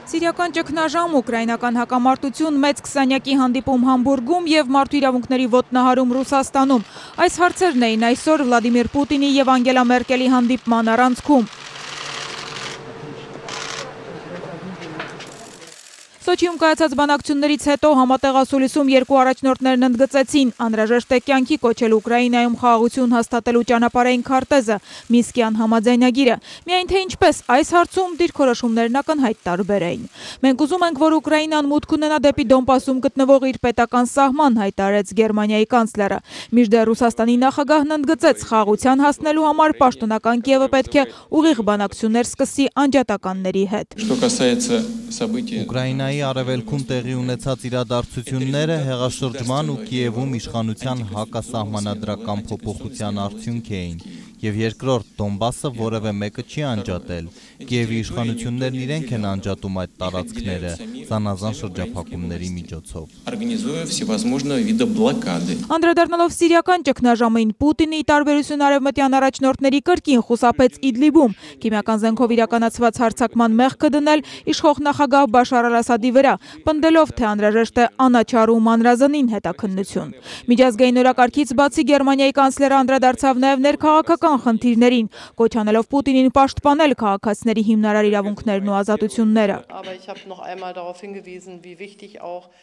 Սիրիական ճգնաժամ, ուկրաինական հակամարտություն, մեծ քսանյակի հանդիպում Համբուրգում և մարդու իրավունքների ոտնահարում Ռուսաստանում։ Այս հարցերն էին այսօր Վլադիմիր Պուտինի և Անգելա Մերկելի հանդիպման առանցքում։ Սոչիում կայացած բանակցություններից հետո համատեղ ասուլիսում երկու առաջնորդներն ընդգծեցին անհրաժեշտ է կյանքի կոչել Ուկրաինայում խաղաղություն հաստատելու ճանապարհային քարտեզը, Մինսկյան համաձայնագիրը, միայն թե ինչպես այս հարցում դիրքորոշումներն ակնհայտ տարբեր էին։ Մենք ուզում ենք, որ Ուկրաինան մուտք ունենա դեպի Դոնբասում գտնվող իր պետական սահման, հայտարարեց Գերմանիայի կանցլերը։ Մինչդեռ Ռուսաստանի նախագահն ընդգծեց, խաղաղության հասնելու համար պաշտոնական Կիևը պետք է ուղիղ բանակցություններ սկսի անջատականների հետ։ Ուկրաինայի արևելքում տեղի ունեցած իրադարձությունները հեղաշրջման ու Կիևում իշխանության հակասահմանադրական փոփոխության արդյունք էին, եւ երկրորդ Դոնբասը որևէ մեկը չի անջատել։ Կիևի իշխանություններն իրենք են անջատում այդ տարածքները զանազան շրջափակումների միջոցով։ Անդրադառնալով սիրիական ճգնաժամին, Պուտինի տարբերություն արևմտյան առաջնորդների կրկին խուսափեց Իդլիբում քիմիական զենքով իրականացված հարձակման մեղքը դնել իշխող նախագահ Բաշար Ասադի վրա, պնդելով, թե անհրաժեշտ է անաչառ ու մանրազնին հետաքննություն։ Միջազգային օրակարգից բացի Գերմանիայի կանցլերը անդրադարձավ նաև ներքաղաքական խնդիրներին, կոչ անելով Պուտինին պաշտպանել քաղաքացիների հիմնարար իրավունքներն ու ազատությունները։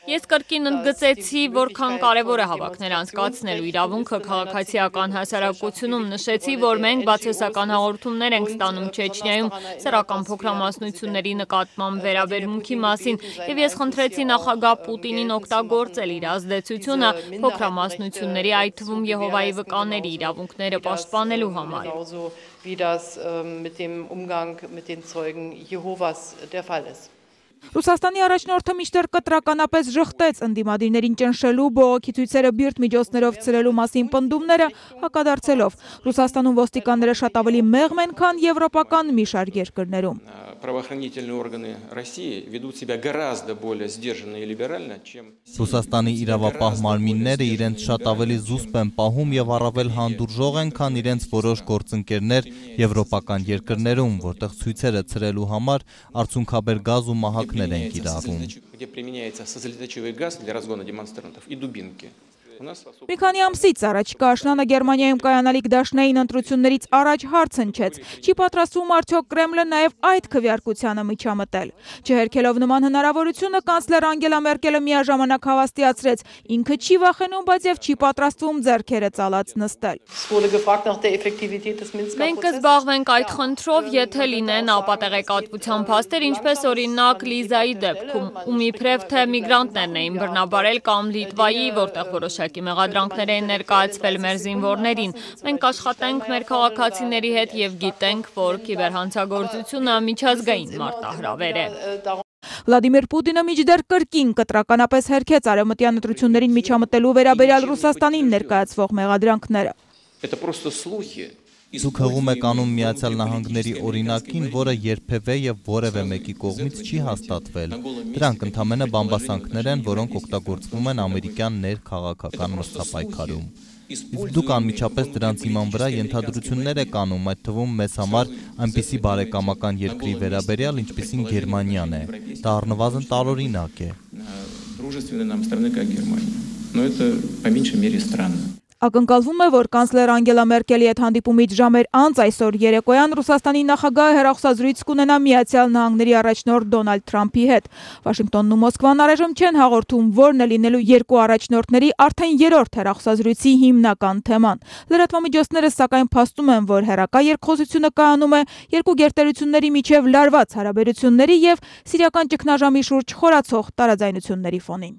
Ես կրկին ընդգծեցի, որքան կարևոր է հավաքներ անցկացնելու իրավունքը քաղաքացիական հասարակությունում, նշեցի, որ մենք բացասական հաղորդումներ ենք ստանում Չեչնիայում սեռական փոքրամասնությունների նկատմամբ վերաբերմունքի մասին, եւ ես խնդրեցի նախագահ Պուտինին օգտագործել իր ազդեցությունը փոքրամասնությունների, այդ թվում Եհովայի վկաների իրավունքները պաշտպանելու համար։ Ռուսաստանի առաջնորդը մինչդեռ կտրականապես ժխտեց ընդդիմադիրներին ճնշելու, բողոքի ցույցերը բիրտ միջոցներով ցրելու մասին պնդումները, հակադարձելով Ռուսաստանում ոստիկանները շատ ավելի մեղմ են, քան եվրոպական մի շարք երկրներում։ Ռուսաստանի իրավապահ մարմինները իրենց շատ ավելի զուսպ են պահում եւ առավել հանդուրժող են, քան իրենց որոշ գործընկերներ եվրոպական երկրներում, որտեղ ցույցերը ցրելու համար արցունքաբեր գազ ու մահակներ են կիրառում։ Մի քանի ամսից առաջ աշնանը Գերմանիայում կայանալիք դաշնային ընտրություններից առաջ հարց հնչեց, չի պատրաստվում արդյոք Կրեմլը նաև այդ քվեարկությանը միջամտել։ Չհերքելով նման հնարավորությունը, կանցլեր Անգելա Մերկելը միաժամանակ հավաստիացրեց, ինքը չի վախենում, բայց եւ չի պատրաստվում ձեռքերը ծալած նստել։ Մենք կզբաղվենք այդ խնդրով, եթե լինեն ապատեղեկատվության փաստեր, ինչպես օրինակ Լիզայի դեպքում, ում իբրև թե միգրանտներն էին բռնաբարել կամ Լիտվայի, որտեղ որոշակի մեղադրանքներ են ներկայացվել մեր զինվորներին։ Մենք աշխատենք մեր քաղաքացիների հետ եւ գիտենք, որ կիբերհանցագործությունը միջազգային մարտահրավեր է։ Վլադիմիր Պուտինը մինչդեռ կրկին կտրականապես հերքեց արևմտյան ընտրություններին միջամտելու վերաբերյալ Ռուսաստանին ներկայացվող մեղադրանքները։ Դուք հղում եք անում Միացյալ Նահանգների օրինակին, որը երբևէ եւ որևէ մեկի կողմից չի հաստատվել։ Դրանք ընդամենը բամբասանքներ են, որոնք օգտագործվում են ամերիկյան ներքաղաքական մրցապայքարում։ Իսկ դուք անմիջապես դրանց հիման վրա ենթադրություններ եք անում, այդ թվում մեզ համար այնպիսի բարեկամական երկրի վերաբերյալ, ինչպիսին Գերմանիան է։ Դա առնվազն տարօրինակ է։ Ակնկալվում է, որ կանցլեր Անգելա Մերկելի հետ հանդիպումից ժամեր անց այսօր երեկոյան Ռուսաստանի նախագահը հեռախոսազրույց կունենա Միացյալ Նահանգների առաջնորդ Դոնալդ Թրամփի հետ։ Վաշինգտոնն ու Մոսկվան առայժմ չեն հաղորդում, որն է լինելու երկու առաջնորդների արդեն երրորդ հեռախոսազրույցի հիմնական թեման։ Լրատվամիջոցները սակայն փաստում են, որ հեռակա երկխոսությունը կայանում է երկու գերտերությունների միջև լարված հարաբերությունների եւ սիրիական ճգնաժամի շուրջ խորացող տարաձայնությունների ֆոնին։